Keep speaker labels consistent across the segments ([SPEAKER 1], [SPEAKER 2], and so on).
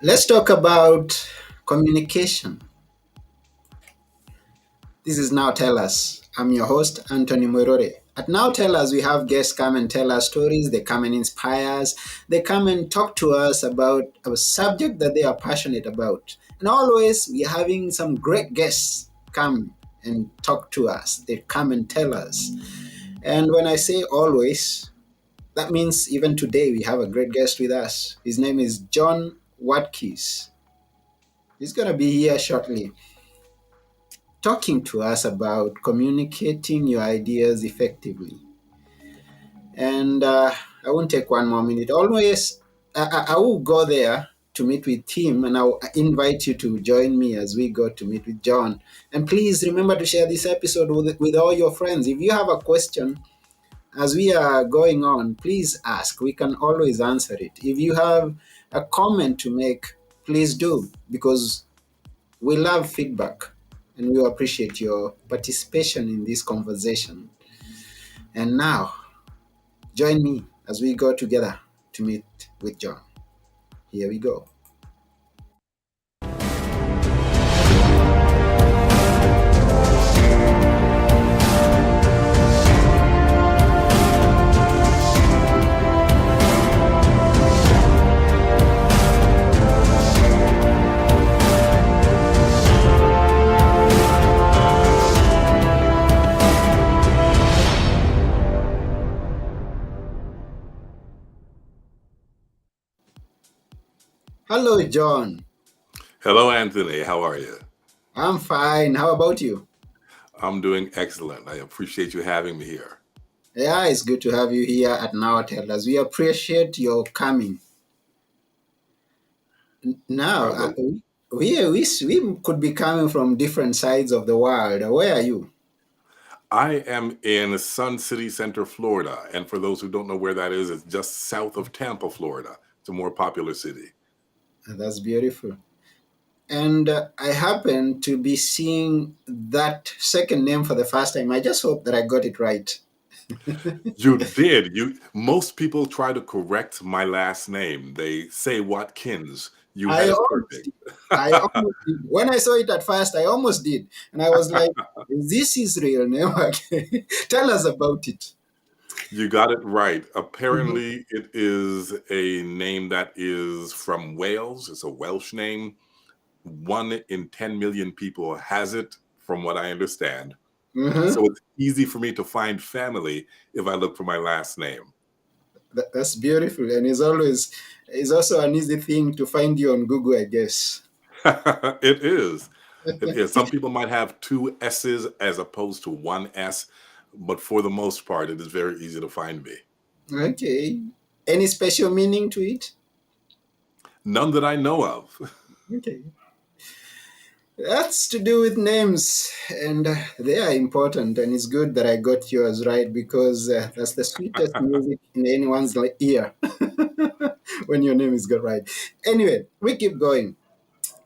[SPEAKER 1] Let's talk about communication. This is Now Tell Us. I'm your host, Anthony Morore. At Now Tell Us, we have guests come and tell us stories. They come and inspire us. They come and talk to us about a subject that they are passionate about. And always, we are having some great guests come and talk to us. They come and tell us. And when I say always, that means even today we have a great guest with us. His name is John Watkis. He's going to be here shortly talking to us about communicating your ideas effectively. And I won't take one more minute. Always, I will go there to meet with him, and I'll invite you to join me as we go to meet with John. And please remember to share this episode with all your friends. If you have a question as we are going on, please ask. We can always answer it. If you have a comment to make, please do, because we love feedback and we appreciate your participation in this conversation. And now, join me as we go together to meet with John. Here we go. Hello, John.
[SPEAKER 2] Hello, Anthony. How are you?
[SPEAKER 1] I'm fine. How about you?
[SPEAKER 2] I'm doing excellent. I appreciate you having me here.
[SPEAKER 1] Yeah, it's good to have you here at Now Tell Us. We appreciate your coming. Now,
[SPEAKER 2] Well,
[SPEAKER 1] we could be coming from different sides of the world. Where are you?
[SPEAKER 2] I am in Sun City Center, Florida. And for those who don't know where that is, it's just south of Tampa, Florida. It's a more popular city.
[SPEAKER 1] That's beautiful. And I happen to be seeing that second name for the first time. I just hope that I got it right.
[SPEAKER 2] You did. Most people try to correct my last name. They say Watkins. You
[SPEAKER 1] I
[SPEAKER 2] had it
[SPEAKER 1] almost
[SPEAKER 2] perfect.
[SPEAKER 1] did. I almost did. When I saw it at first, I almost did. And I was like, is this his real name? Tell us about it.
[SPEAKER 2] You got it right.
[SPEAKER 1] Mhm.
[SPEAKER 2] Apparently, it is a name that is from Wales. It's a Welsh name. 1 in 10 million people has it, from what I understand. So
[SPEAKER 1] Mhm.
[SPEAKER 2] it's easy for me to find family if I look for my last name.
[SPEAKER 1] That's beautiful. And it's also an easy thing to find you on Google, I guess.
[SPEAKER 2] It is. It is. Some people might have two S's as opposed to one S, but for the most part, it is very easy to find me.
[SPEAKER 1] Okay. Any special meaning to it?
[SPEAKER 2] None that I know of.
[SPEAKER 1] Okay. That's to do with names, and they are important. And it's good that I got yours right because that's the sweetest music in anyone's ear when your name is got right. Anyway, we keep going.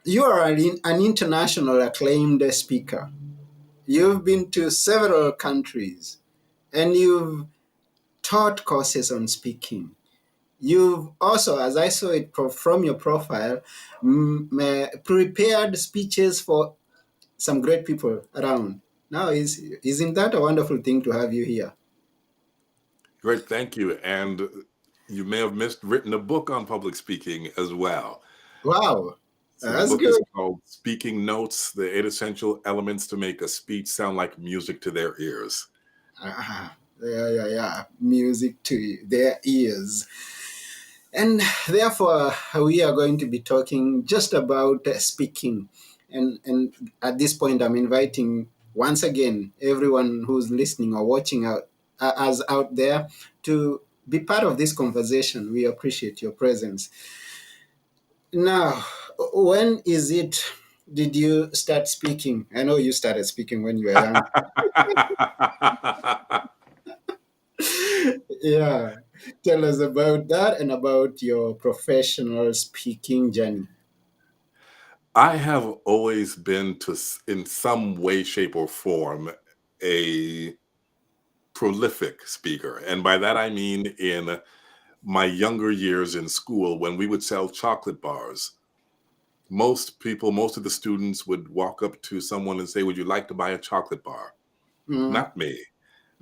[SPEAKER 1] You are an international acclaimed speaker. You've been to several countries, and you've taught courses on speaking. You've also, as I saw it from your profile, prepared speeches for some great people around. Now, isn't that a wonderful thing to have you here?
[SPEAKER 2] Great, thank you. And you may have missed written a book on public speaking as well.
[SPEAKER 1] Wow,
[SPEAKER 2] So the
[SPEAKER 1] that's
[SPEAKER 2] book is
[SPEAKER 1] good.
[SPEAKER 2] called Speaking Notes, the 8 Essential Elements to Make a Speech Sound Like Music to Their Ears.
[SPEAKER 1] Yeah. Music to their ears. And therefore, we are going to be talking just about speaking. And at this point, I'm inviting once again everyone who's listening or watching us out there to be part of this conversation. We appreciate your presence. Now, when is it? Did you start speaking? I know you started speaking when you were young. Yeah. Tell us about that and about your professional speaking journey.
[SPEAKER 2] I have always been in some way, shape, or form, a prolific speaker. And by that, I mean in my younger years in school when we would sell chocolate bars. most of the students would walk up to someone and say, "Would you like to buy a chocolate bar?"
[SPEAKER 1] Mm-hmm.
[SPEAKER 2] Not me.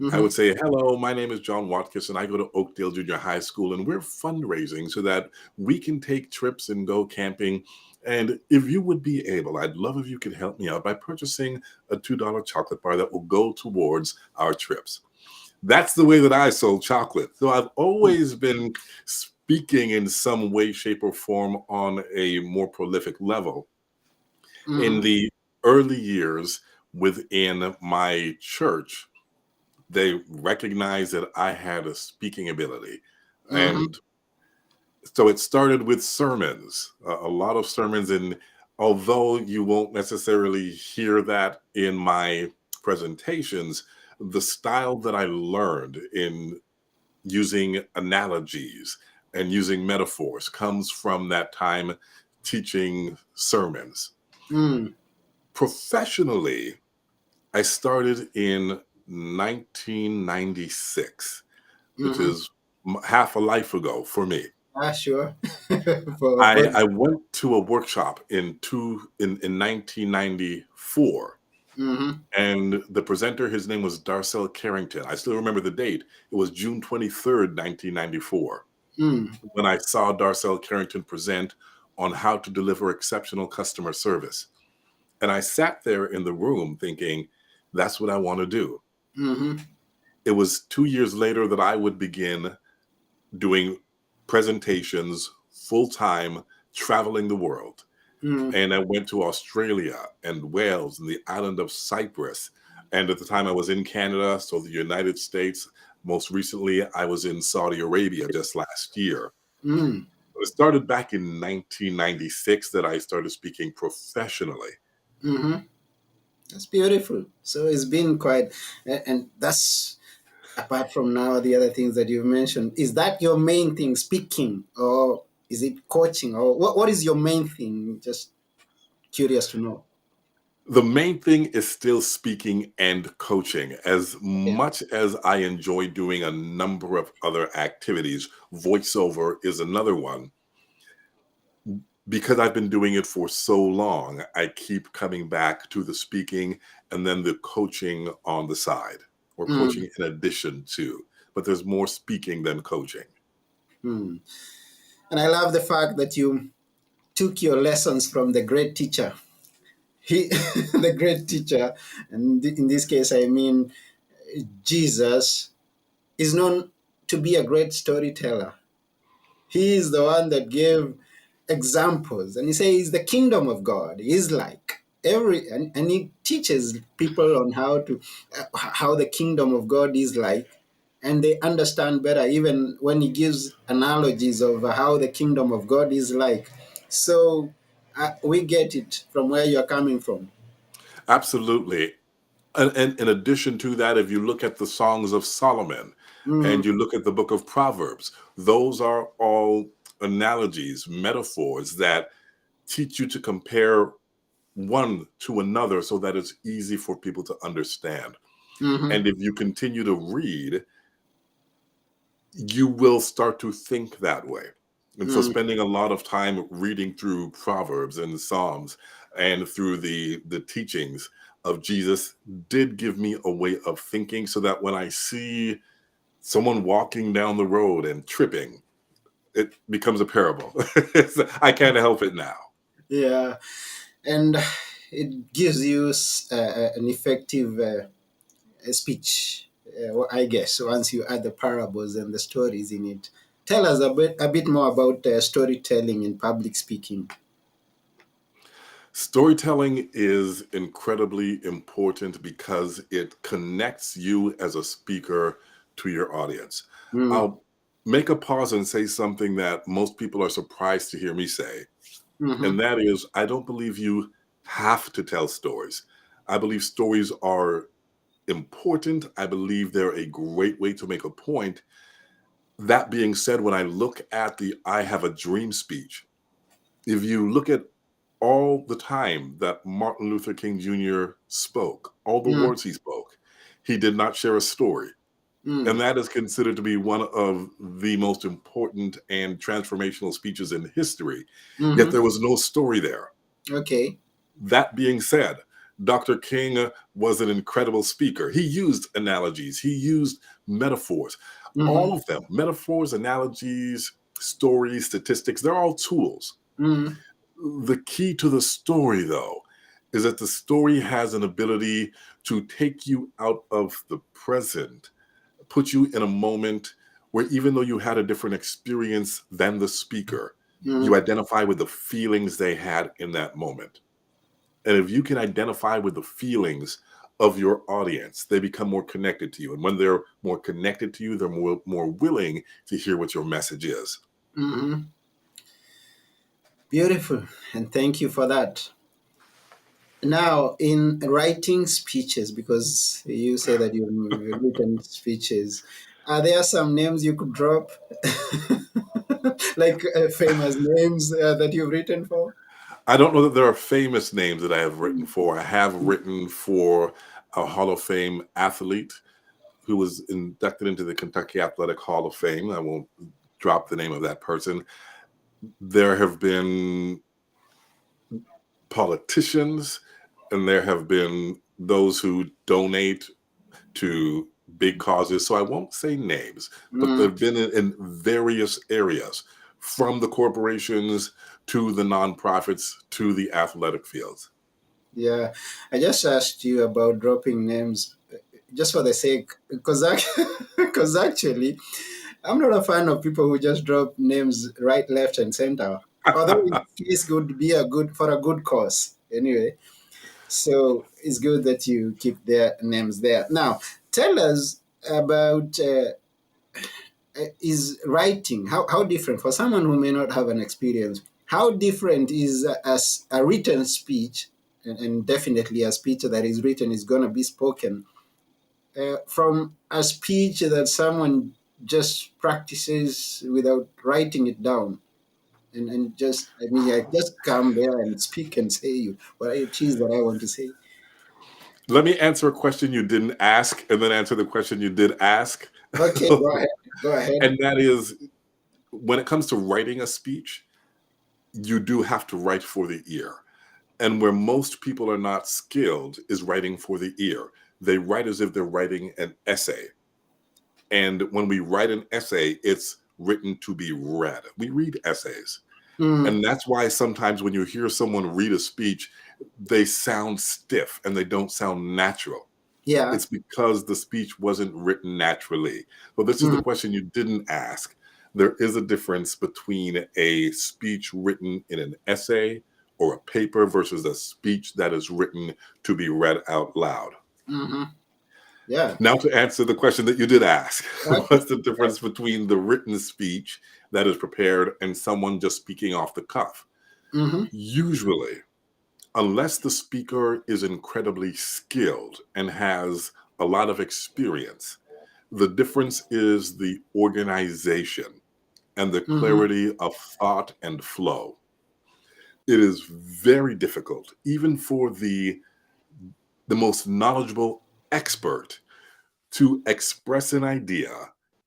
[SPEAKER 2] I
[SPEAKER 1] Mm-hmm.
[SPEAKER 2] would say, "Hello, my name is John Watkis, and I go to Oakdale Junior High School, and we're fundraising so that we can take trips and go camping. And if you would be able, I'd love if you could help me out by purchasing a $2 chocolate bar that will go towards our trips." That's the way that I sold chocolate. So I've always been speaking in some way, shape, or form on a more prolific level. In
[SPEAKER 1] Mm-hmm.
[SPEAKER 2] the early years within my church, they recognized that I had a speaking ability.
[SPEAKER 1] Mm-hmm.
[SPEAKER 2] And so it started with sermons, a lot of sermons. And although you won't necessarily hear that in my presentations, the style that I learned in using analogies and using metaphors comes from that time teaching sermons.
[SPEAKER 1] Mm.
[SPEAKER 2] Professionally, I started in 1996, which
[SPEAKER 1] Mm-hmm.
[SPEAKER 2] is half a life ago for me.
[SPEAKER 1] Ah, sure. For
[SPEAKER 2] I,
[SPEAKER 1] both.
[SPEAKER 2] I went to a workshop in 1994,
[SPEAKER 1] Mm-hmm.
[SPEAKER 2] and the presenter, his name was Darcel Carrington. I still remember the date. It was June 23rd, 1994,
[SPEAKER 1] Mm.
[SPEAKER 2] when I saw Darcel Carrington present on how to deliver exceptional customer service. And I sat there in the room thinking, that's what I want to do.
[SPEAKER 1] Mm-hmm.
[SPEAKER 2] It was 2 years later that I would begin doing presentations full time, traveling the world.
[SPEAKER 1] Mm.
[SPEAKER 2] And I went to Australia and Wales and the island of Cyprus. And at the time I was in Canada, so the United States. Most recently, I was in Saudi Arabia just last year.
[SPEAKER 1] Mm.
[SPEAKER 2] It started back in 1996 that I started speaking professionally.
[SPEAKER 1] Mm-hmm. That's beautiful. So it's been quite, and that's apart from now the other things that you've mentioned. Is that your main thing, speaking, or is it coaching, or what is your main thing? Just curious to know.
[SPEAKER 2] The main thing is still speaking and coaching. As
[SPEAKER 1] Yeah.
[SPEAKER 2] much as I enjoy doing a number of other activities, voiceover is another one. Because I've been doing it for so long, I keep coming back to the speaking and then the coaching on the side, or
[SPEAKER 1] Mm.
[SPEAKER 2] coaching in addition to. But there's more speaking than coaching.
[SPEAKER 1] Mm. And I love the fact that you took your lessons from the great teacher. He, the great teacher, and in this case, I mean Jesus, is known to be a great storyteller. He is the one that gave examples, and he says the kingdom of God is like and he teaches people on how the kingdom of God is like, and they understand better even when he gives analogies of how the kingdom of God is like. So we get it from where you're coming from.
[SPEAKER 2] Absolutely. And in addition to that, if you look at the Songs of Solomon
[SPEAKER 1] Mm,
[SPEAKER 2] and you look at the book of Proverbs, those are all analogies, metaphors that teach you to compare one to another so that it's easy for people to understand.
[SPEAKER 1] mm-hmm,
[SPEAKER 2] And if you continue to read, you will start to think that way. And so
[SPEAKER 1] mm,
[SPEAKER 2] spending a lot of time reading through Proverbs and Psalms and through the teachings of Jesus did give me a way of thinking, so that when I see someone walking down the road and tripping, it becomes a parable. I can't help it now.
[SPEAKER 1] yeah, and it gives you an effective speech, I guess, once you add the parables and the stories in it. Tell us a bit more about storytelling and public speaking.
[SPEAKER 2] Storytelling is incredibly important because it connects you as a speaker to your audience.
[SPEAKER 1] Mm,
[SPEAKER 2] I'll make a pause and say something that most people are surprised to hear me say,
[SPEAKER 1] mm-hmm,
[SPEAKER 2] and that is, I don't believe you have to tell stories. I believe stories are important. I believe they're a great way to make a point. That being said, when I look at the I Have a Dream speech, if you look at all the time that Martin Luther King Jr. spoke, all the
[SPEAKER 1] mm,
[SPEAKER 2] words he spoke, he did not share a story. And
[SPEAKER 1] mm,
[SPEAKER 2] that is considered to be one of the most important and transformational speeches in history. Yet
[SPEAKER 1] mm-hmm,
[SPEAKER 2] there was no story there.
[SPEAKER 1] Okay.
[SPEAKER 2] That being said, Dr. King was an incredible speaker. He used analogies, he used metaphors, all
[SPEAKER 1] Mm-hmm.
[SPEAKER 2] of them metaphors, analogies, stories, statistics, they're all tools.
[SPEAKER 1] Mm-hmm.
[SPEAKER 2] The key to the story, though, is that the story has an ability to take you out of the present, put you in a moment where even though you had a different experience than the speaker, you
[SPEAKER 1] Mm-hmm.
[SPEAKER 2] identify with the feelings they had in that moment. And if you can identify with the feelings of your audience, they become more connected to you. And when they're more connected to you, they're more willing to hear what your message is.
[SPEAKER 1] Mm-hmm. Beautiful. And thank you for that. Now, in writing speeches, because you say that you've written speeches, are there some names you could drop? Like famous names that you've written for?
[SPEAKER 2] I don't know that there are famous names that I have written for. I have written for a Hall of Fame athlete who was inducted into the Kentucky Athletic Hall of Fame. I won't drop the name of that person. There have been politicians, and there have been those who donate to big causes. So I won't say names, but
[SPEAKER 1] Mm,
[SPEAKER 2] they've been in various areas, from the corporations to the nonprofits to the athletic fields.
[SPEAKER 1] yeah, I just asked you about dropping names just for the sake, because because actually, I'm not a fan of people who just drop names right, left, and center. Although in this case, would be a good for a good cause anyway. So it's good that you keep their names there. Now, tell us about is writing. How different for someone who may not have an experience? How different is as a written speech, and definitely a speech that is written is going to be spoken from a speech that someone just practices without writing it down. And just, I mean, I just come there and speak and say you what it is that I want to say.
[SPEAKER 2] Let me answer a question you didn't ask and then answer the question you did ask.
[SPEAKER 1] Okay, go ahead. Go ahead.
[SPEAKER 2] And that is, when it comes to writing a speech, you do have to write for the ear. And where most people are not skilled is writing for the ear. They write as if they're writing an essay. And when we write an essay, it's written to be read. We read essays.
[SPEAKER 1] Mm,
[SPEAKER 2] And that's why sometimes when you hear someone read a speech, they sound stiff and they don't sound natural.
[SPEAKER 1] yeah.
[SPEAKER 2] It's because the speech wasn't written naturally. But this is the
[SPEAKER 1] Mm,
[SPEAKER 2] question you didn't ask. There is a difference between a speech written in an essay or a paper versus a speech that is written to be read out loud.
[SPEAKER 1] hmm. Yeah.
[SPEAKER 2] Now, to answer the question that you did ask,
[SPEAKER 1] Okay.
[SPEAKER 2] what's the difference between the written speech that is prepared and someone just speaking off the cuff?
[SPEAKER 1] Mm-hmm.
[SPEAKER 2] Usually, unless the speaker is incredibly skilled and has a lot of experience, the difference is the organization and the
[SPEAKER 1] Mm-hmm.
[SPEAKER 2] clarity of thought and flow. It is very difficult, even for the most knowledgeable expert, to express an idea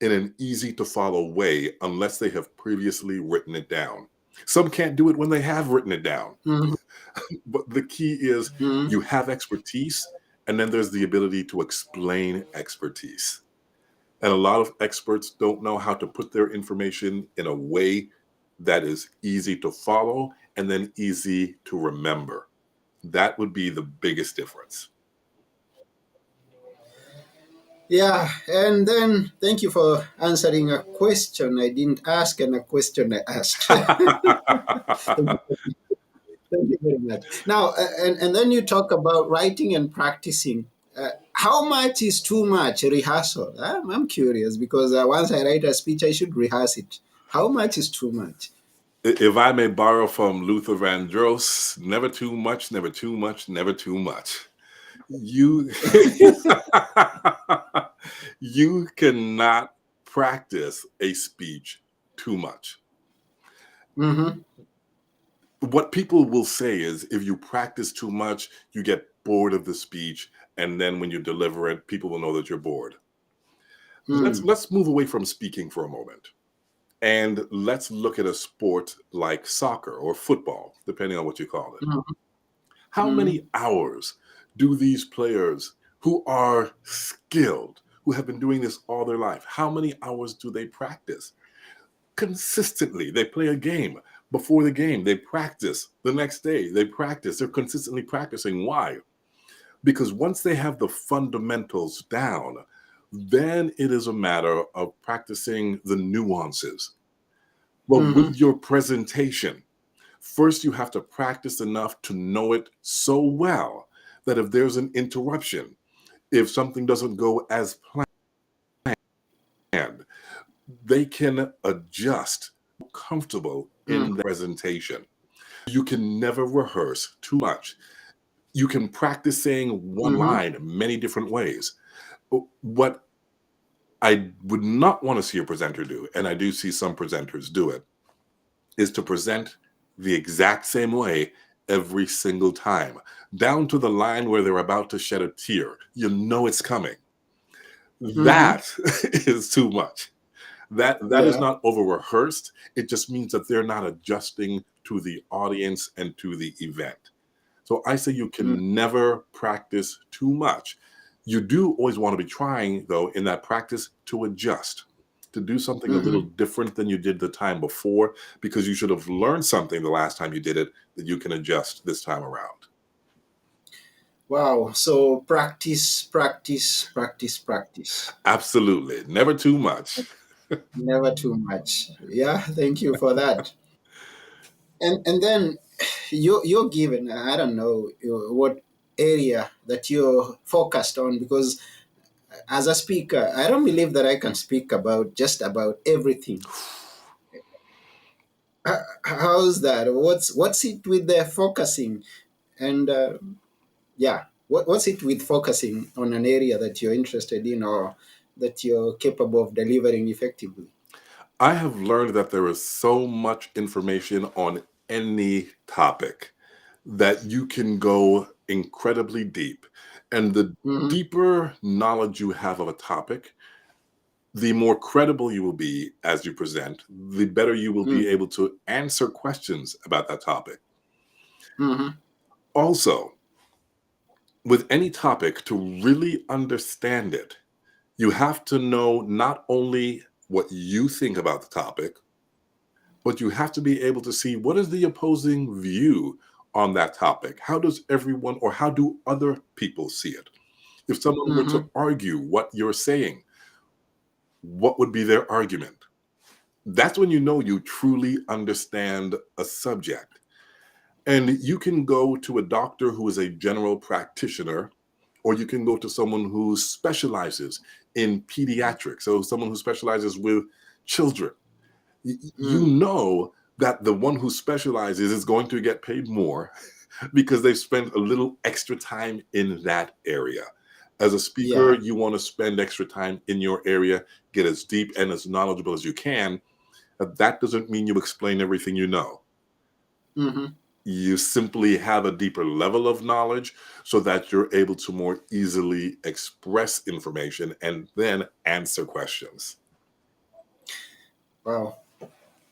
[SPEAKER 2] in an easy to follow way unless they have previously written it down. Some can't do it when they have written it down.
[SPEAKER 1] Mm-hmm.
[SPEAKER 2] But the key is
[SPEAKER 1] Mm-hmm.
[SPEAKER 2] you have expertise, and then there's the ability to explain expertise. And a lot of experts don't know how to put their information in a way that is easy to follow and then easy to remember. That would be the biggest difference.
[SPEAKER 1] Yeah, and then thank you for answering a question I didn't ask and a question I asked. Thank you very much. Now, and then you talk about writing and practicing. How much is too much rehearsal? I'm curious because once I write a speech, I should rehearse it. How much is too much?
[SPEAKER 2] If I may borrow from Luther Vandross, never too much, never too much, never too much. You you cannot practice a speech too much.
[SPEAKER 1] Mm-hmm.
[SPEAKER 2] What people will say is if you practice too much, you get bored of the speech, and then when you deliver it, people will know that you're bored. let's
[SPEAKER 1] Mm.
[SPEAKER 2] let's move away from speaking for a moment. And let's look at a sport like soccer or football, depending on what you call it.
[SPEAKER 1] Mhm.
[SPEAKER 2] How
[SPEAKER 1] Mhm.
[SPEAKER 2] many hours do these players who are skilled, who have been doing this all their life, how many hours do they practice? Consistently, they play a game. Before the game, they practice. The next day, they practice. They're consistently practicing. Why? Because once they have the fundamentals down, then it is a matter of practicing the nuances. But
[SPEAKER 1] Mhm.
[SPEAKER 2] with your presentation, first you have to practice enough to know it so well that if there's an interruption, if something doesn't go as planned, they can adjust comfortable
[SPEAKER 1] Mhm.
[SPEAKER 2] in the presentation. You can never rehearse too much. You can practice saying one
[SPEAKER 1] Mhm.
[SPEAKER 2] line many different ways. What I would not want to see a presenter do, and I do see some presenters do it, is to present the exact same way every single time, down to the line where they're about to shed a tear. You know it's coming.
[SPEAKER 1] Mhm.
[SPEAKER 2] That is too much. That is
[SPEAKER 1] Yeah.
[SPEAKER 2] not over rehearsed. It just means that they're not adjusting to the audience and to the event. So I say you
[SPEAKER 1] Mm.
[SPEAKER 2] can never practice too much. You do always want to be trying, though, in that practice to adjust, to do something a little
[SPEAKER 1] Mhm.
[SPEAKER 2] different than you did the time before, because you should have learned something the last time you did it that you can adjust this time around.
[SPEAKER 1] Wow. So practice, practice, practice, practice.
[SPEAKER 2] Absolutely. Never too much.
[SPEAKER 1] Never too much. Yeah. Thank you for that. And then you're given, I don't know what area that you're focused on, because as a speaker, I don't believe that I can speak about just about everything. How's that? What's it with the focusing? And yeah, what's it with focusing on an area that you're interested in or that you're capable of delivering effectively?
[SPEAKER 2] I have learned that there is so much information on any topic that you can go incredibly deep. And the
[SPEAKER 1] Hmm.
[SPEAKER 2] deeper knowledge you have of a topic, the more credible you will be as you present, the better you will be able to answer questions about that topic.
[SPEAKER 1] Mm-hmm.
[SPEAKER 2] Also, with any topic, to really understand it, you have to know not only what you think about the topic, but you have to be able to see what is the opposing view on that topic. How does everyone or how do other people see it? If someone were
[SPEAKER 1] Mm-hmm.
[SPEAKER 2] to argue what you're saying, what would be their argument? That's when you know you truly understand a subject. And you can go to a doctor who is a general practitioner, or you can go to someone who specializes in pediatrics, so someone who specializes with children. You
[SPEAKER 1] Mm.
[SPEAKER 2] know that the one who specializes is going to get paid more because they've spent a little extra time in that area. As a speaker,
[SPEAKER 1] Yeah.
[SPEAKER 2] you want to spend extra time in your area, get as deep and as knowledgeable as you can. That doesn't mean you explain everything you know.
[SPEAKER 1] Mm-hmm.
[SPEAKER 2] You simply have a deeper level of knowledge so that you're able to more easily express information and then answer questions.
[SPEAKER 1] Wow.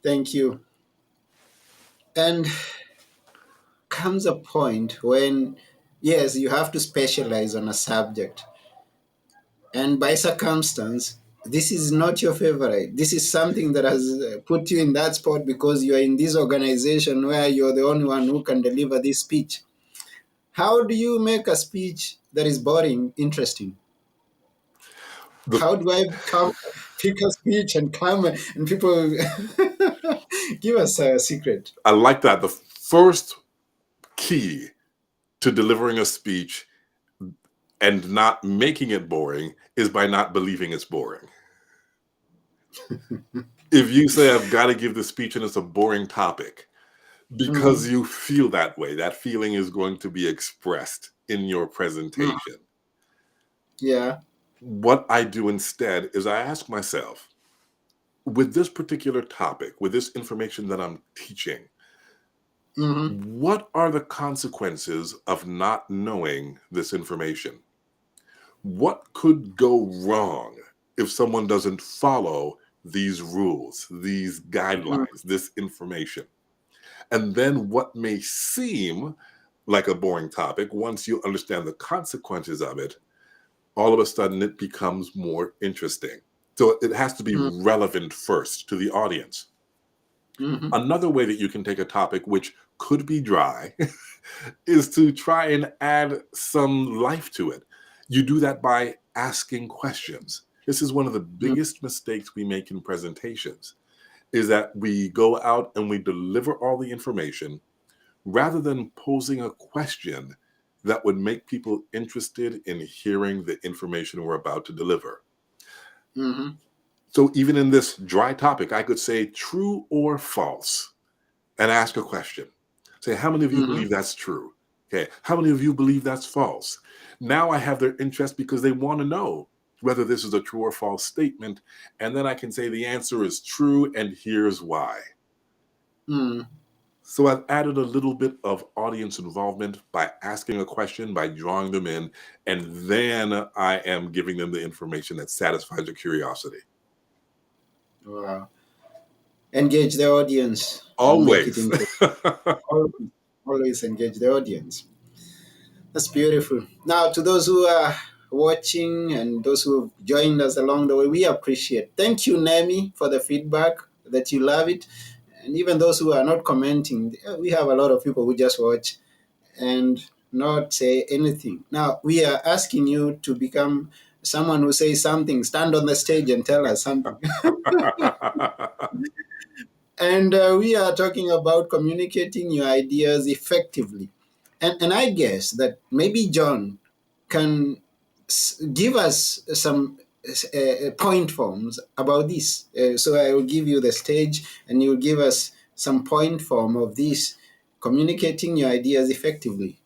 [SPEAKER 1] Thank you. And comes a point when, yes, you have to specialize on a subject, and by circumstance, this is not your favorite. This is something that has put you in that spot because you are in this organization where you're the only one who can deliver this speech. How do you make a speech that is boring interesting?
[SPEAKER 2] The,
[SPEAKER 1] How do I come pick a speech and come and people give us a secret?
[SPEAKER 2] I like that. The first key to delivering a speech and not making it boring is by not believing it's boring. If you say, I've got to give the speech and it's a boring topic, because
[SPEAKER 1] Mm,
[SPEAKER 2] you feel that way, that feeling is going to be expressed in your
[SPEAKER 1] mm,
[SPEAKER 2] presentation.
[SPEAKER 1] yeah.
[SPEAKER 2] What I do instead is I ask myself, with this particular topic, with this information that I'm teaching,
[SPEAKER 1] Hmm.
[SPEAKER 2] what are the consequences of not knowing this information? What could go wrong if someone doesn't follow these rules, these
[SPEAKER 1] mm,
[SPEAKER 2] guidelines, this information. And then what may seem like a boring topic, once you understand the consequences of it, all of a sudden it becomes more interesting. So it has to be
[SPEAKER 1] mm,
[SPEAKER 2] relevant first to the audience.
[SPEAKER 1] mhm,
[SPEAKER 2] Another way that you can take a topic which could be dry is to try and add some life to it. You do that by asking questions. This is one of the
[SPEAKER 1] mm,
[SPEAKER 2] biggest mistakes we make in presentations, is that we go out and we deliver all the information rather than posing a question that would make people interested in hearing the information we're about to deliver.
[SPEAKER 1] mhm,
[SPEAKER 2] So even in this dry topic, I could say true or false and ask a question. Say, how many of you
[SPEAKER 1] mhm,
[SPEAKER 2] believe that's true? Okay, how many of you believe that's false? Now I have their interest because they want to know whether this is a true or false statement. And then I can say the answer is true, and here's why.
[SPEAKER 1] mm.
[SPEAKER 2] So I've added a little bit of audience involvement by asking a question, by drawing them in, and then I am giving them the information that satisfies their curiosity.
[SPEAKER 1] Wow. Engage the audience and make it
[SPEAKER 2] Always.
[SPEAKER 1] interesting. Always, always engage the audience. That's beautiful. Now, to those who are watching and those who have joined us along the way, we appreciate. Thank you, Nemi, for the feedback that you love it. And even those who are not commenting, we have a lot of people who just watch and not say anything. Now, we are asking you to become someone who says something, stand on the stage and tell us something. And we are talking about communicating your ideas effectively. And I guess that maybe John can give us some point forms about this. So I will give you the stage and you will give us some point form of this communicating your ideas effectively.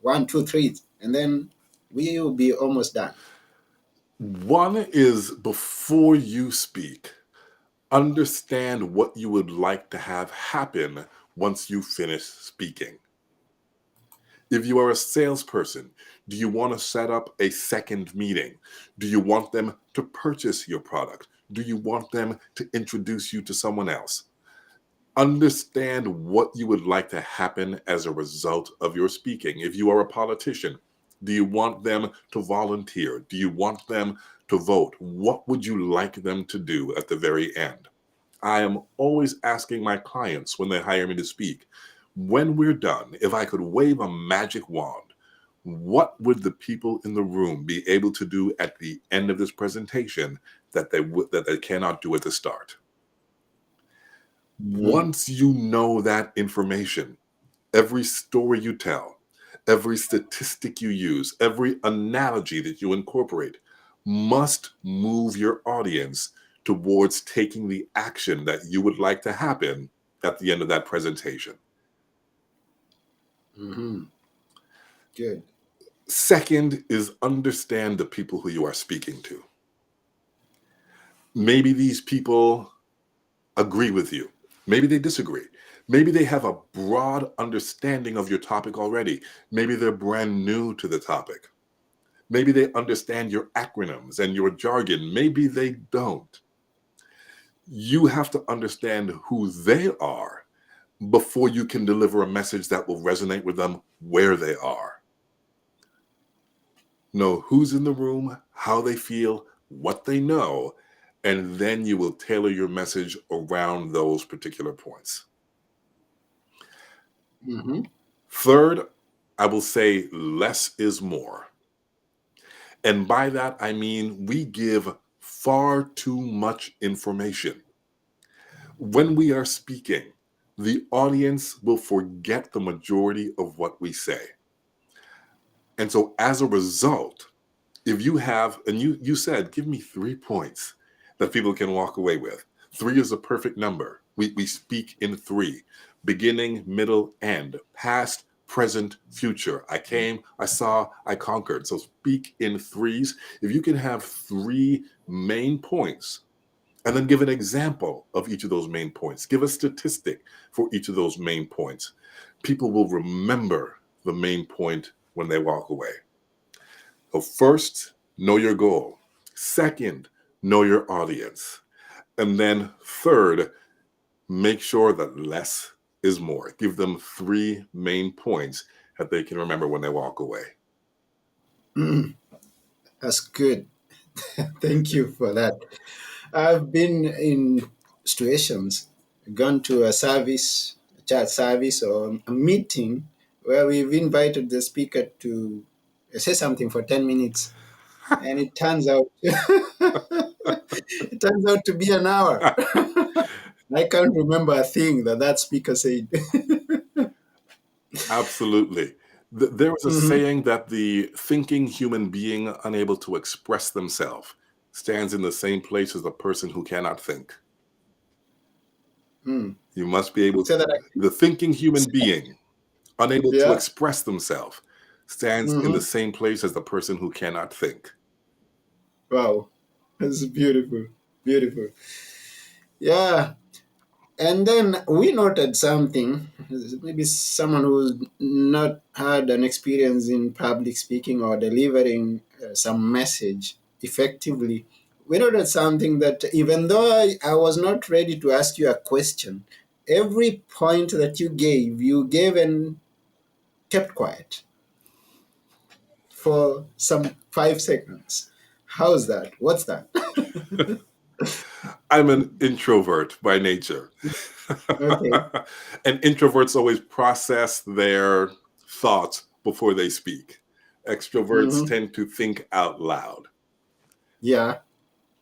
[SPEAKER 1] One, two, three. And then we will be almost done.
[SPEAKER 2] One is, before you speak, understand what you would like to have happen once you finish speaking. If you are a salesperson, do you want to set up a second meeting? Do you want them to purchase your product? Do you want them to introduce you to someone else? Understand what you would like to happen as a result of your speaking. If you are a politician, do you want them to volunteer? Do you want them to vote? What would you like them to do at the very end? I am always asking my clients when they hire me to speak, when we're done, if I could wave a magic wand, what would the people in the room be able to do at the end of this presentation that they cannot do at the start?
[SPEAKER 1] Mhm.
[SPEAKER 2] Once you know that information, every story you tell, every statistic you use, every analogy that you incorporate must move your audience towards taking the action that you would like to happen at the end of that presentation.
[SPEAKER 1] Mhm. Good.
[SPEAKER 2] Second is understand the people who you are speaking to. Maybe these people agree with you. Maybe they disagree. Maybe they have a broad understanding of your topic already. Maybe they're brand new to the topic. Maybe they understand your acronyms and your jargon. Maybe they don't. You have to understand who they are before you can deliver a message that will resonate with them where they are. Know who's in the room, how they feel, what they know, and then you will tailor your message around those particular points.
[SPEAKER 1] Mhm.
[SPEAKER 2] Third, I will say less is more. And by that, I mean we give far too much information. When we are speaking, the audience will forget the majority of what we say. And so as a result, if you have, and you said, give me 3 points that people can walk away with. Three is a perfect number. We speak in three: beginning, middle, end, past, present, future. I came, I saw, I conquered. So speak in threes. If you can have 3 main points, and then give an example of each of those main points, give a statistic for each of those main points, people will remember the main point when they walk away. So first, know your goal. Second, know your audience. And then third, make sure that less is more. Give them three main points that they can remember when they walk away.
[SPEAKER 1] Mm, that's good. Thank you for that. I've been in situations, gone to a service, a church service, or a meeting where we've invited the speaker to say something for 10 minutes, and it turns out it turns out to be an hour. I can't remember a thing that speaker said.
[SPEAKER 2] Absolutely. There was a
[SPEAKER 1] Hmm.
[SPEAKER 2] saying that the thinking human being unable to express themselves stands in the same place as the person who cannot think.
[SPEAKER 1] Mm.
[SPEAKER 2] You must be able
[SPEAKER 1] So that
[SPEAKER 2] to, the thinking human being unable to
[SPEAKER 1] yeah.
[SPEAKER 2] express themselves stands in the
[SPEAKER 1] Hmm.
[SPEAKER 2] same place as the person who cannot think.
[SPEAKER 1] Wow, that's beautiful, beautiful. Yeah. And then we noted something, maybe someone who's not had an experience in public speaking or delivering some message effectively. We noted something that even though I was not ready to ask you a question, every point that you gave and kept quiet for some 5 seconds. How's that? What's that?
[SPEAKER 2] I'm an introvert by nature.
[SPEAKER 1] Okay.
[SPEAKER 2] And introverts always process their thoughts before they speak. Extroverts
[SPEAKER 1] Hmm.
[SPEAKER 2] tend to think out loud.
[SPEAKER 1] Yeah.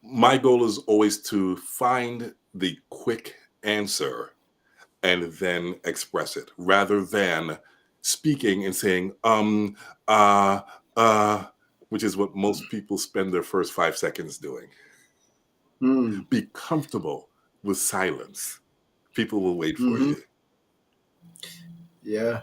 [SPEAKER 2] My goal is always to find the quick answer and then express it rather than speaking and saying, uh, uh, which is what most people spend their first 5 seconds doing.
[SPEAKER 1] Mm.
[SPEAKER 2] Be comfortable with silence. People will wait for
[SPEAKER 1] Hmm.
[SPEAKER 2] you.
[SPEAKER 1] Yeah.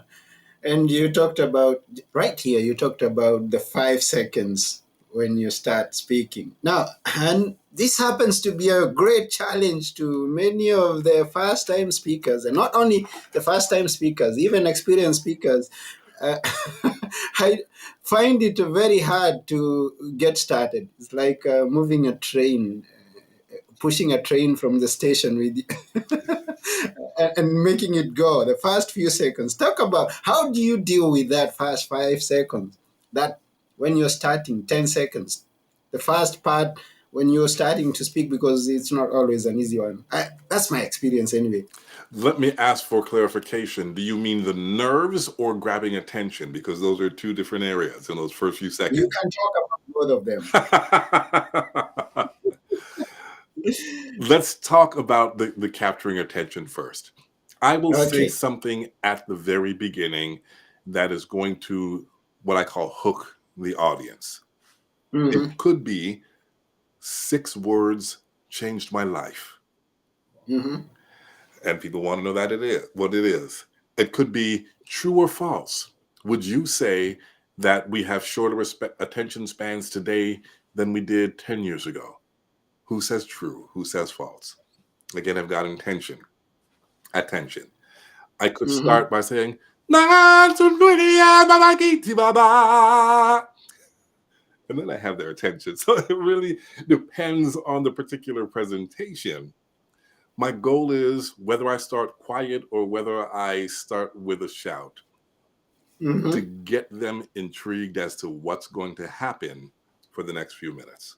[SPEAKER 1] And you talked about, right here, you talked about the 5 seconds when you start speaking. Now, and this happens to be a great challenge to many of the first time speakers, and not only the first time speakers, even experienced speakers. Uh, I find it very hard to get started. It's like moving a train, pushing a train from the station with and making it go the first few seconds. Talk about how do you deal with that first 5 seconds, that when you're starting 10 seconds, the first part when you're starting to speak, because it's not always an easy one. That's my experience anyway.
[SPEAKER 2] Let me ask for clarification. Do you mean the nerves or grabbing attention? Because those are two different areas in those first few
[SPEAKER 1] You
[SPEAKER 2] seconds.
[SPEAKER 1] can talk about both of them.
[SPEAKER 2] Let's talk about the capturing attention first. I will say
[SPEAKER 1] Okay.
[SPEAKER 2] something at the very beginning that is going to what I call hook the audience. It
[SPEAKER 1] Mm-hmm.
[SPEAKER 2] could be 6 words changed my life.
[SPEAKER 1] Mm-hmm.
[SPEAKER 2] And people want to know that it is what it is. It could be true or false. Would you say that we have shorter attention spans today than we did 10 years ago? Who says true? Who says false? Again, I've got attention. I could
[SPEAKER 1] Mm-hmm.
[SPEAKER 2] start by saying, "Na sundunia babagiti baba," and then I have their attention. So it really depends on the particular presentation. My goal is whether I start quiet or whether I start with a shout to
[SPEAKER 1] Mm-hmm.
[SPEAKER 2] get them intrigued as to what's going to happen for the next few minutes.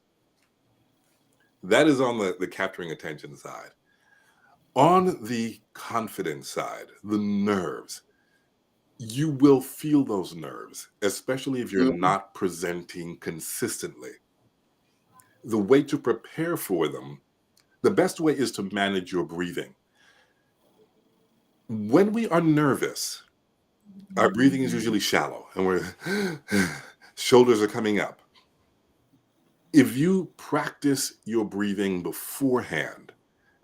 [SPEAKER 2] That is on the capturing attention side. On the confidence side, the nerves, you will feel those nerves, especially if you're
[SPEAKER 1] Mm-hmm.
[SPEAKER 2] not presenting consistently. The way to prepare for them, the best way is to manage your breathing. When we are nervous, our breathing is usually shallow and we're shoulders are coming up. If you practice your breathing beforehand,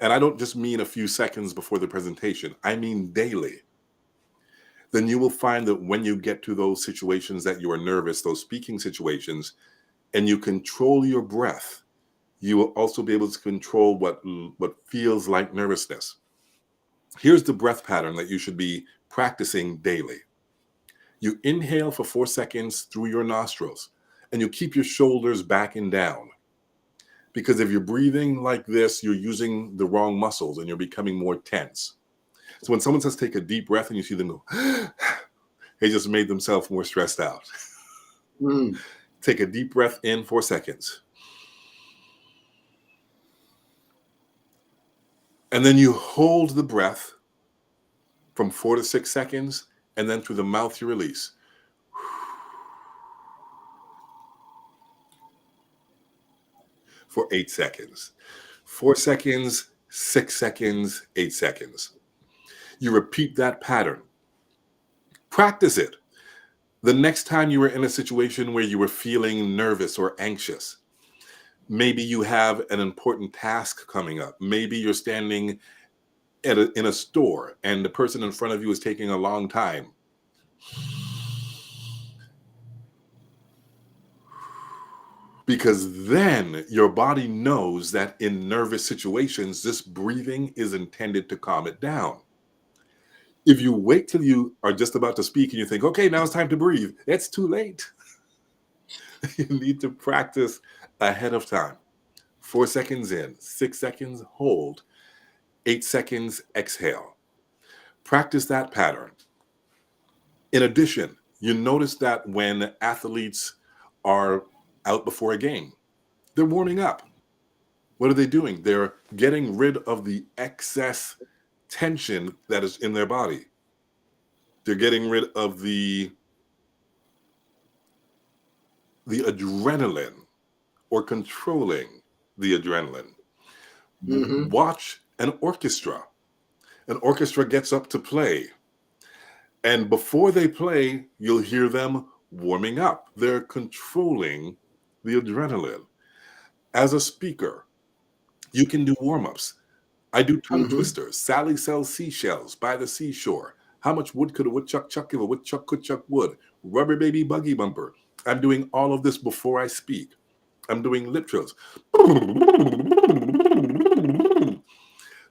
[SPEAKER 2] and I don't just mean a few seconds before the presentation, I mean daily, then you will find that when you get to those situations that you are nervous, those speaking situations, and you control your breath, you will also be able to control what feels like nervousness. Here's the breath pattern that you should be practicing daily. You inhale for 4 seconds through your nostrils, and you keep your shoulders back and down. Because if you're breathing like this, you're using the wrong muscles and you're becoming more tense. So when someone says take a deep breath and you see them go, they just made themselves more stressed out.
[SPEAKER 1] Mm.
[SPEAKER 2] Take a deep breath in 4 seconds. And then you hold the breath from 4 to 6 seconds, and then through the mouth you release. For 8 seconds. 4 seconds, 6 seconds, 8 seconds. You repeat that pattern. Practice it. The next time you were in a situation where you were feeling nervous or anxious, maybe you have an important task coming up. Maybe you're standing in a store and the person in front of you is taking a long time. Because then your body knows that in nervous situations, this breathing is intended to calm it down. If you wait till you are just about to speak and you think, okay, now it's time to breathe, it's too late. You need to practice ahead of time. 4 seconds in, 6 seconds, hold, 8 seconds, exhale. Practice that pattern. In addition, you notice that when athletes are out before a game, they're warming up. What are they doing? They're getting rid of the excess tension that is in their body. They're getting rid of the adrenaline or controlling the adrenaline.
[SPEAKER 1] Mm-hmm.
[SPEAKER 2] Watch an orchestra. An orchestra gets up to play. And before they play, you'll hear them warming up. They're controlling the adrenaline. As a speaker, you can do warm ups. I do tongue
[SPEAKER 1] Mm-hmm.
[SPEAKER 2] twisters. Sally sells seashells by the seashore. How much wood could a woodchuck chuck if a woodchuck could chuck wood? Rubber baby buggy bumper. I'm doing all of this before I speak. I'm doing lip trills.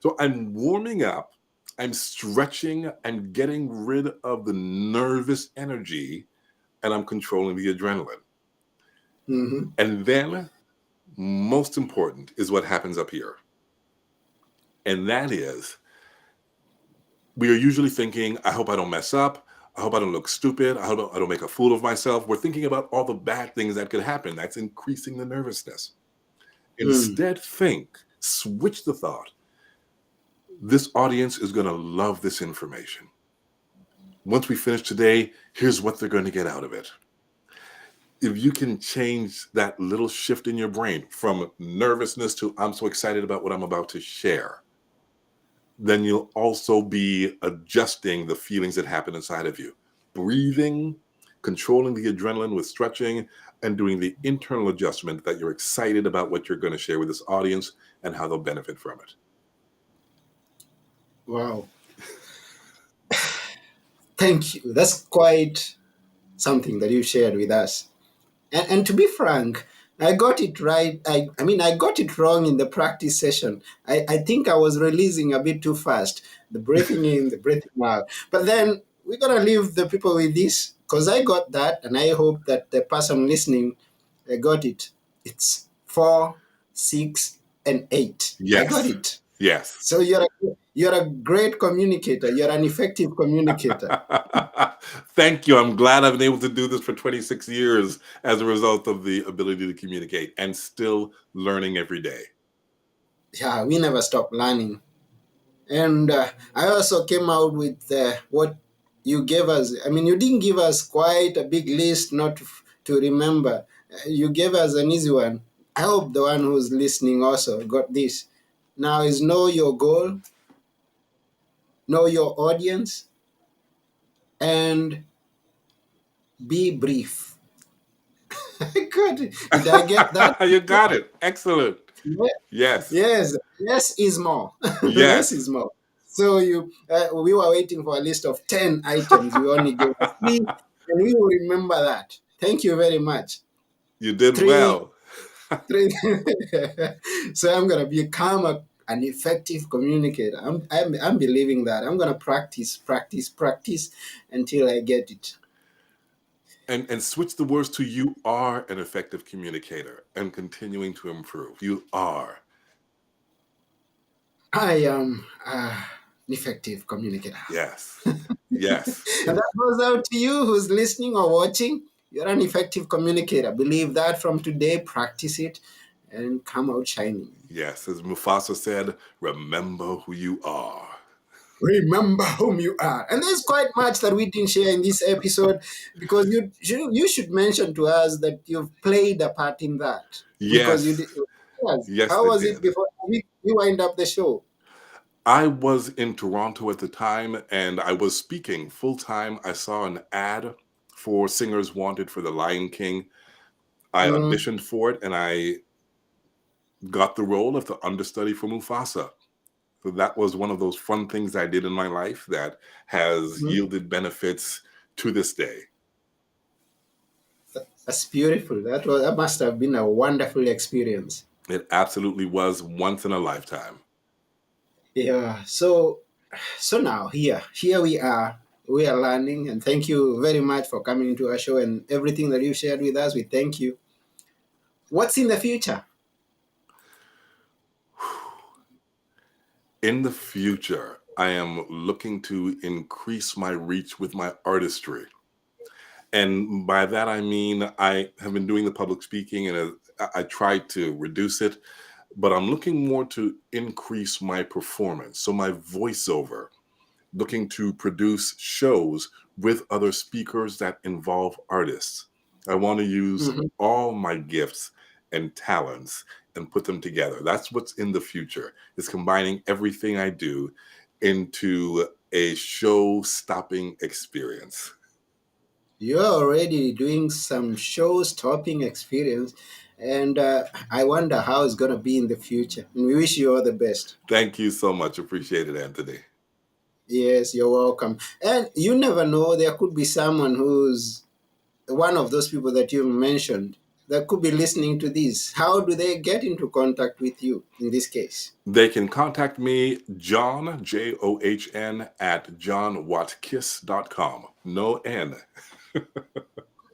[SPEAKER 2] So I'm warming up, I'm stretching, I'm getting rid of the nervous energy, and I'm controlling the adrenaline.
[SPEAKER 1] Mm-hmm.
[SPEAKER 2] And then, most important is what happens up here. And that is, we are usually thinking, I hope I don't mess up. I hope I don't look stupid. I hope I don't make a fool of myself. We're thinking about all the bad things that could happen. That's increasing the nervousness.
[SPEAKER 1] Mm.
[SPEAKER 2] Instead, switch the thought. This audience is going to love this information. Once we finish today, here's what they're going to get out of it. If you can change that little shift in your brain from nervousness to I'm so excited about what I'm about to share, then you'll also be adjusting the feelings that happen inside of you. Breathing, controlling the adrenaline with stretching, and doing the internal adjustment that you're excited about what you're going to share with this audience and how they'll benefit from it.
[SPEAKER 1] Wow. Thank you. That's quite something that you shared with us. And to be frank, I got it right. I mean, I got it wrong in the practice session. I think I was releasing a bit too fast, the breathing in, the breathing out. But then we're going to leave the people with this because I got that, and I hope that the person listening got it. It's 4, 6, and 8. I got
[SPEAKER 2] Yes.
[SPEAKER 1] it.
[SPEAKER 2] Yes.
[SPEAKER 1] So you're a great communicator. You're an effective communicator.
[SPEAKER 2] Thank you. I'm glad I've been able to do this for 26 years as a result of the ability to communicate and still learning every day.
[SPEAKER 1] Yeah, we never stop learning. And I also came out with what you gave us. I mean, you didn't give us quite a big list not to remember. You gave us an easy one. I hope the one who's listening also got this. Now is know your goal, know your audience, and be brief. Good. Did I get that?
[SPEAKER 2] You got it. Excellent.
[SPEAKER 1] Yeah.
[SPEAKER 2] Yes.
[SPEAKER 1] Yes, less is more. Less
[SPEAKER 2] Yes.
[SPEAKER 1] is more. So we were waiting for a list of 10 items. You only gave us 3, and we will remember that. Thank you very much.
[SPEAKER 2] You did
[SPEAKER 1] Three,
[SPEAKER 2] well.
[SPEAKER 1] 3. So I'm gonna become an effective communicator. I'm believing that. I'm gonna practice until I get it.
[SPEAKER 2] And switch the words to "you are an effective communicator" and continuing to improve. You are.
[SPEAKER 1] I am an effective communicator.
[SPEAKER 2] Yes. Yes.
[SPEAKER 1] And that goes out to you who's listening or watching. You're an effective communicator. Believe that from today, practice it, and come out shining.
[SPEAKER 2] Yes. As Mufasa said, remember who you are.
[SPEAKER 1] Remember whom you are. And there's quite much that we didn't share in this episode because you should mention to us that you've played a part in that because you
[SPEAKER 2] Yes.
[SPEAKER 1] did. Yes.
[SPEAKER 2] Yes,
[SPEAKER 1] How
[SPEAKER 2] they
[SPEAKER 1] was it
[SPEAKER 2] did.
[SPEAKER 1] before we wind up the show?
[SPEAKER 2] I was in Toronto at the time and I was speaking full time. I saw an ad for Singers Wanted for The Lion King. I
[SPEAKER 1] Mm,
[SPEAKER 2] auditioned for it and I got the role of the understudy for Mufasa. So that was one of those fun things I did in my life that has
[SPEAKER 1] mm.
[SPEAKER 2] yielded benefits to this day.
[SPEAKER 1] That's beautiful. That must have been a wonderful experience.
[SPEAKER 2] It absolutely was once in a lifetime.
[SPEAKER 1] Yeah. So now here we are. We are learning, and thank you very much for coming to our show and everything that you shared with us. We thank you. What's in the future?
[SPEAKER 2] In the future, I am looking to increase my reach with my artistry. And by that, I mean, I have been doing the public speaking and I tried to reduce it, but I'm looking more to increase my performance. So, my voiceover, looking to produce shows with other speakers that involve artists. I want to use
[SPEAKER 1] Mhm.
[SPEAKER 2] all my gifts and talents and put them together. That's what's in the future, is combining everything I do into a show stopping experience.
[SPEAKER 1] You're already doing some show-stopping experience, and I wonder how it's going to be in the future. And we wish you all the best.
[SPEAKER 2] Thank you so much. Appreciate it, Anthony.
[SPEAKER 1] Yes, you're welcome. And you never know, there could be someone who's one of those people that you mentioned that could be listening to this. How do they get into contact with you in this case?
[SPEAKER 2] They can contact me, John, John, at johnwatkis.com. No N.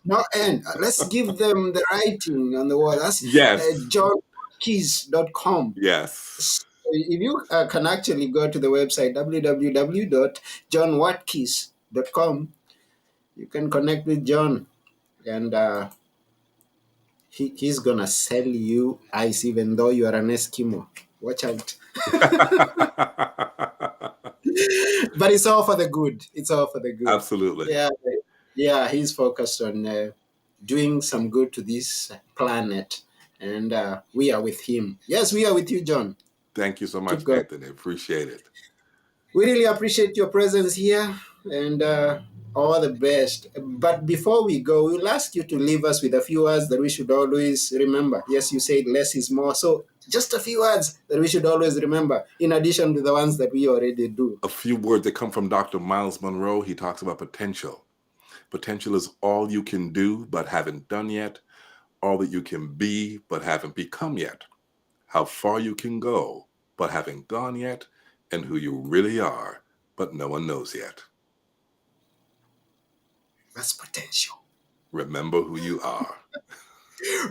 [SPEAKER 1] No, and let's give them the writing on the wall. That's
[SPEAKER 2] Yes.
[SPEAKER 1] johnkeys.com.
[SPEAKER 2] Yes.
[SPEAKER 1] So if you can actually go to the website www.johnwatkis.com, you can connect with John, and he's gonna sell you ice even though you are an Eskimo. Watch out. But it's all for the good. It's all for the good.
[SPEAKER 2] Absolutely.
[SPEAKER 1] Yeah, yeah. He's focused on doing some good to this planet, and we are with him. Yes, we are with you, John.
[SPEAKER 2] Thank you so much,
[SPEAKER 1] Keep going.
[SPEAKER 2] Anthony. Appreciate it.
[SPEAKER 1] We really appreciate your presence here, and all the best. But before we go, we'll ask you to leave us with a few words that we should always remember. Yes, you said less is more, so just a few words that we should always remember, in addition to the ones that we already do.
[SPEAKER 2] A few words that come from Dr. Miles Monroe. He talks about potential. Potential is all you can do but haven't done yet, all that you can be but haven't become yet, how far you can go but haven't gone yet, and who you really are but no one knows yet.
[SPEAKER 1] That's potential.
[SPEAKER 2] Remember who you are.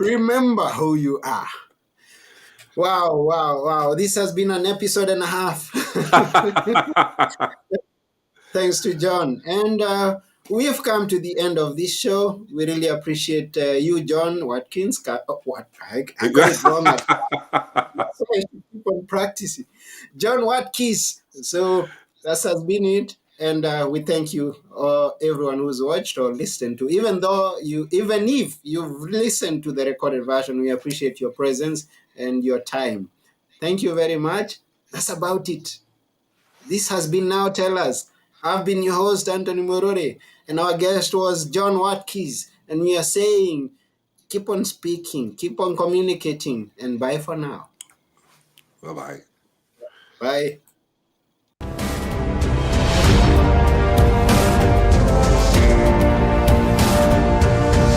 [SPEAKER 1] Remember who you are. Wow, wow, wow. This has been an episode and a half. Thanks to John. And we have come to the end of this show. We really appreciate you, John Watkins. What? I got it wrong. So I should keep on practicing. John Watkis. So that has been it. And we thank you, everyone who's watched or listened to. Even if you've listened to the recorded version, we appreciate your presence and your time. Thank you very much. That's about it. This has been Now Tell Us. I've been your host, Anthony Morore, and our guest was John Watkis. And we are saying, keep on speaking, keep on communicating, and bye for now.
[SPEAKER 2] Bye bye.
[SPEAKER 1] Bye.